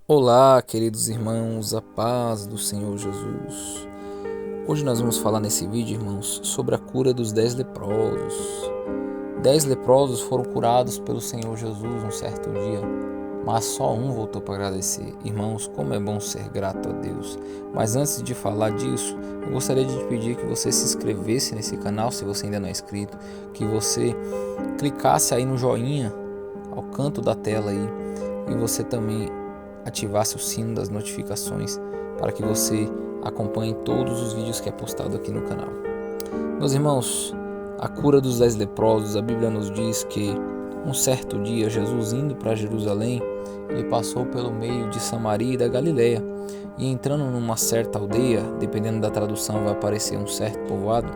Olá, queridos irmãos, a paz do Senhor Jesus. Hoje nós vamos falar nesse vídeo, irmãos, sobre a cura dos 10 leprosos. 10 leprosos foram curados pelo Senhor Jesus um certo dia, mas só um voltou para agradecer. Irmãos, como é bom ser grato a Deus. Mas antes de falar disso, eu gostaria de te pedir que você se inscrevesse nesse canal, se você ainda não é inscrito, que você clicasse aí no joinha ao canto da tela aí, e você também ativasse o sino das notificações para que você acompanhe todos os vídeos que é postado aqui no canal. Meus irmãos, a cura dos 10 leprosos, a Bíblia nos diz que um certo dia Jesus indo para Jerusalém, ele passou pelo meio de Samaria e da Galileia, e entrando numa certa aldeia, dependendo da tradução vai aparecer um certo povoado,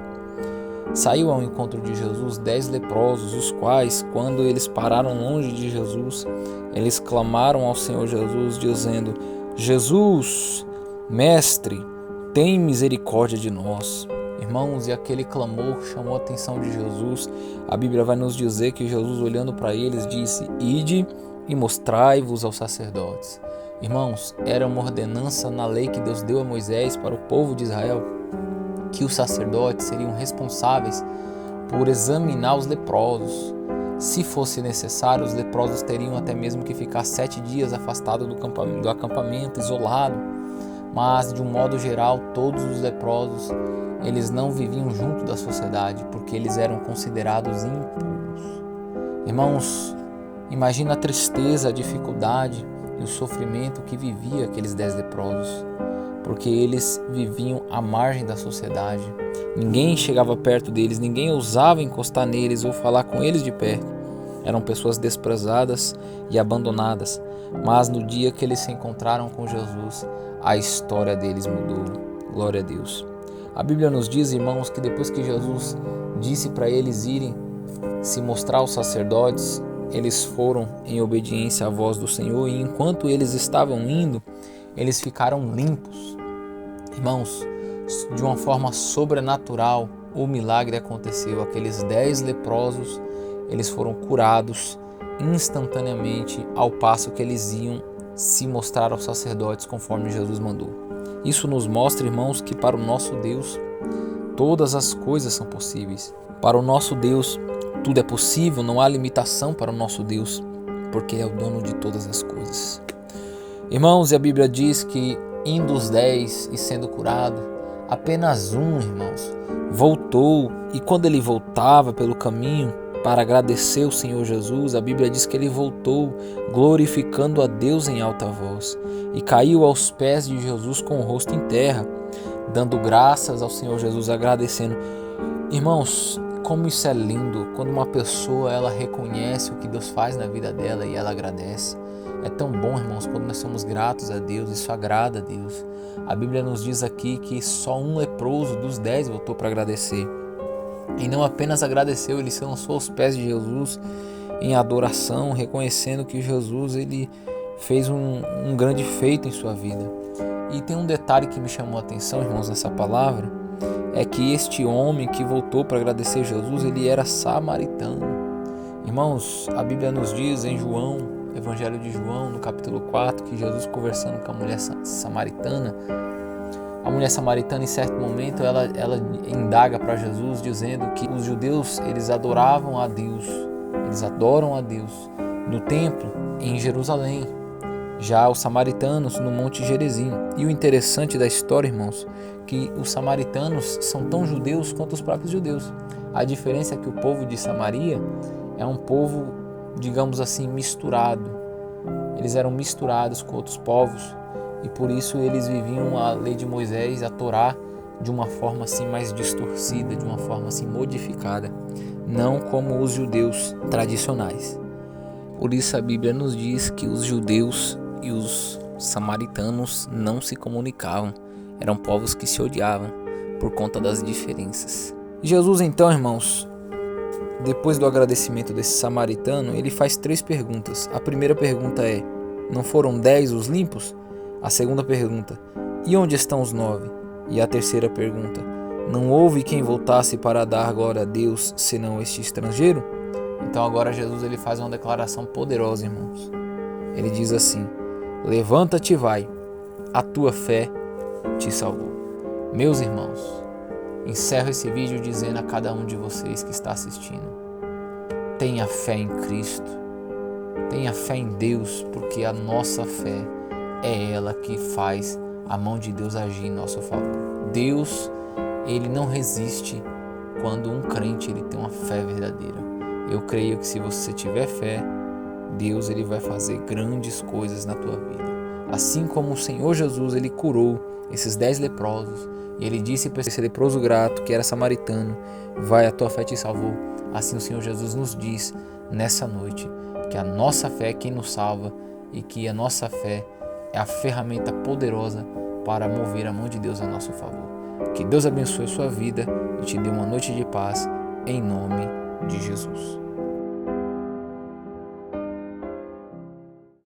saiu ao encontro de Jesus 10 leprosos, os quais, quando eles pararam longe de Jesus, eles clamaram ao Senhor Jesus, dizendo: Jesus, Mestre, tem misericórdia de nós. Irmãos, e aquele clamor chamou a atenção de Jesus. A Bíblia vai nos dizer que Jesus, olhando para eles, disse: Ide e mostrai-vos aos sacerdotes. Irmãos, era uma ordenança na lei que Deus deu a Moisés para o povo de Israel, que os sacerdotes seriam responsáveis por examinar os leprosos. Se fosse necessário, os leprosos teriam até mesmo que ficar 7 dias afastados do acampamento, isolado. Mas, de um modo geral, todos os leprosos, eles não viviam junto da sociedade, porque eles eram considerados impuros. Irmãos, imagina a tristeza, a dificuldade e o sofrimento que vivia aqueles 10 leprosos, porque eles viviam à margem da sociedade. Ninguém chegava perto deles, ninguém ousava encostar neles ou falar com eles de perto. Eram pessoas desprezadas e abandonadas. Mas no dia que eles se encontraram com Jesus, a história deles mudou. Glória a Deus. A Bíblia nos diz, irmãos, que depois que Jesus disse para eles irem se mostrar aos sacerdotes, eles foram em obediência à voz do Senhor, e enquanto eles estavam indo, eles ficaram limpos. Irmãos, de uma forma sobrenatural, o milagre aconteceu. Aqueles 10 leprosos, eles foram curados instantaneamente, ao passo que eles iam se mostrar aos sacerdotes conforme Jesus mandou. Isso nos mostra, irmãos, que para o nosso Deus todas as coisas são possíveis. Para o nosso Deus tudo é possível, não há limitação para o nosso Deus, porque Ele é o dono de todas as coisas. Irmãos, e a Bíblia diz que indo os 10 e sendo curado, apenas um, irmãos, voltou, e quando ele voltava pelo caminho para agradecer o Senhor Jesus, a Bíblia diz que ele voltou glorificando a Deus em alta voz e caiu aos pés de Jesus com o rosto em terra, dando graças ao Senhor Jesus, agradecendo. Irmãos, como isso é lindo, quando uma pessoa ela reconhece o que Deus faz na vida dela e ela agradece. É tão bom, irmãos, quando nós somos gratos a Deus, isso agrada a Deus. A Bíblia nos diz aqui que só um leproso dos 10 voltou para agradecer. E não apenas agradeceu, ele se lançou aos pés de Jesus em adoração, reconhecendo que Jesus ele fez um grande feito em sua vida. E tem um detalhe que me chamou a atenção, irmãos, nessa palavra, é que este homem que voltou para agradecer Jesus, ele era samaritano. Irmãos, a Bíblia nos diz em João, Evangelho de João, no capítulo 4, que Jesus conversando com a mulher samaritana, a mulher samaritana em certo momento ela indaga para Jesus dizendo que os judeus eles adoravam a Deus, eles adoram a Deus no templo em Jerusalém, já os samaritanos no Monte Gerizim. E o interessante da história, irmãos, que os samaritanos são tão judeus quanto os próprios judeus. A diferença é que o povo de Samaria é um povo, digamos assim, misturado. Eles eram misturados com outros povos e por isso eles viviam a lei de Moisés, a Torá, de uma forma assim mais distorcida, de uma forma assim modificada, não como os judeus tradicionais. Por isso a Bíblia nos diz que os judeus e os samaritanos não se comunicavam, eram povos que se odiavam por conta das diferenças. Jesus então, irmãos, depois do agradecimento desse samaritano, ele faz 3 perguntas. A primeira pergunta é: não foram 10 os limpos? A segunda pergunta: e onde estão os 9? E a terceira pergunta: não houve quem voltasse para dar glória a Deus, senão este estrangeiro? Então agora Jesus ele faz uma declaração poderosa, irmãos. Ele diz assim: Levanta-te e vai, a tua fé te salvou. Meus irmãos, encerro esse vídeo dizendo a cada um de vocês que está assistindo: tenha fé em Cristo, tenha fé em Deus, porque a nossa fé é ela que faz a mão de Deus agir em nosso favor. Deus, ele não resiste quando um crente ele tem uma fé verdadeira. Eu creio que se você tiver fé, Deus ele vai fazer grandes coisas na tua vida. Assim como o Senhor Jesus ele curou esses 10 leprosos e ele disse para esse leproso grato que era samaritano: vai, a tua fé te salvou. Assim o Senhor Jesus nos diz nessa noite que a nossa fé é quem nos salva e que a nossa fé é a ferramenta poderosa para mover a mão de Deus a nosso favor. Que Deus abençoe a sua vida e te dê uma noite de paz, em nome de Jesus.